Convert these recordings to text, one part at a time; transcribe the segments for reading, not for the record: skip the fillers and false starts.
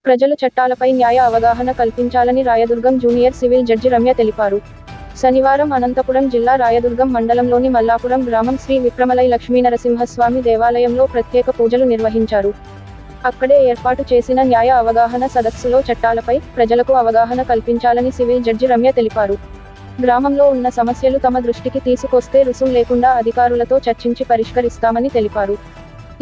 ప్రజలు చట్టాలపై న్యాయ అవగాహన కల్పించాలని Rayadurgam junior civil judge Ramya తెలిపారు. శనివారం అనంతపురం జిల్లా రాయదుర్గం మండలంలోని మల్లాపురం గ్రామం శ్రీ విక్రమలై లక్ష్మీనరసింహస్వామి దేవాలయంలో ప్రత్యేక పూజలు నిర్వహించారు. అక్కడే ఏర్పాటు చేసిన న్యాయ అవగాహన సదస్సులో చట్టాలపై ప్రజలకు అవగాహన కల్పించాలని సివిల్ జడ్జి రమ్య తెలిపారు. గ్రామంలో ఉన్న సమస్యలు తమ దృష్టికి తీసుకొస్తే రుసుం లేకుండా అధికారులతో చర్చించి పరిష్కరిస్తామని తెలిపారు.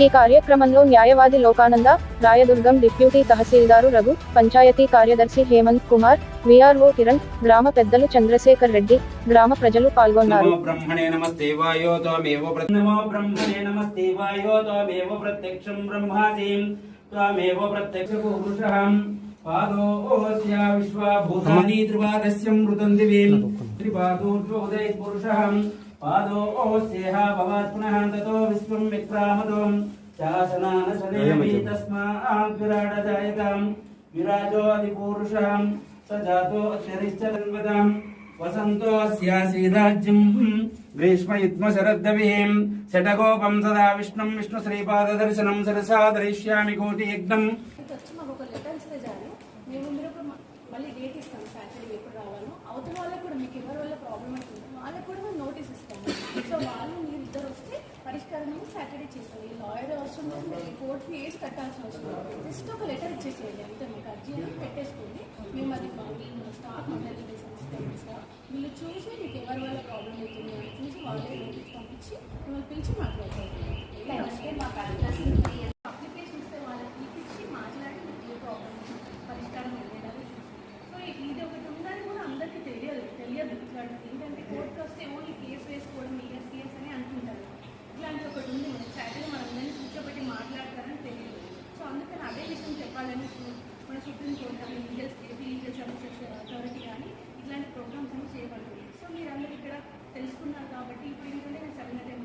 ఈ కార్యక్రమంలో న్యాయవాది లోకానంద, రాయదుర్గం డిప్యూటీ తహసీల్దారు రఘు, పంచాయతీ కార్యదర్శి హేమంత్ కుమార్, విఆర్ఓ కిరణ్, గ్రామ పెద్దలు చంద్రశేఖర్ రెడ్డి, గ్రామ ప్రజలు పాల్గొన్నారు. पादोऽस्येह भवात् पुनः ततो विश्वं विक्रामदों शासनानशनेमि तस्मात् विराडजायतां विराजोऽधिपूरुषः स जातो अत्यरिश्चतन्वतां वसन्तोऽस्यासि राज्यं ग्रीष्मयुग्मशरद्दविः शतकोपं सदा विष्णुं विष्णुश्रीपाददर्शनं सरसा दरिष्यामि कोटियज्ञम् మళ్ళీ డేట్ ఇస్తాం సాటర్డే ఎప్పుడు రావాలో అవతల వాళ్ళకి కూడా మీకు ఎవరి వల్ల ప్రాబ్లం అవుతుంది వాళ్ళకి కూడా మేము నోటీస్ ఇస్తాము. సో వాళ్ళు మీరు ఇద్దరు వస్తే పరిష్కారం సాటర్డే చేస్తాం. ఈ లాయర్ అవసరం లేదు, కోర్టుకి వేసి కట్టాల్సిన అవసరం లేదు. జస్ట్ ఒక లెటర్ ఇచ్చేసేయండి అంతే. మీకు అర్జీ పెట్టేసుకోండి. మేము అది స్టాఫ్ వీళ్ళు చూసి మీకు ఎవరి వల్ల ప్రాబ్లం అవుతుంది అని చూసి వాళ్ళే నోటీస్ పంపించి మిమ్మల్ని పిలిచి మాట్లాడతారు. అప్లికేషన్ ఇస్తే వాళ్ళకి పిలిపించి మాట్లాడి ఏ ప్రాబ్లం పరిష్కారం వెళ్ళేది. సో ఇది ఒకటి ఉందని కూడా అందరికీ తెలియదు. ఇట్లాంటిది ఏంటంటే కోర్టుకు వస్తే ఓన్లీ కేసు వేసుకోవడం కేసు అని అనుకుంటారు. ఇట్లాంటి ఒకటి ఉంది. మనకి సాటర్డే మనం అందరినీ కూర్చోబెట్టి మాట్లాడతారని తెలియదు. సో అందుకని అదే విషయం చెప్పాలని మన సుప్రీంకోర్టు కానీ లీగల్ సర్వీసెస్ అథారిటీ కానీ ఇట్లాంటి ప్రోగ్రామ్స్ అన్ని చేయబడుతుంది. సో మీరు అందరూ ఇక్కడ తెలుసుకున్నారు కాబట్టి ఇప్పుడు ఏంటంటే నేను 7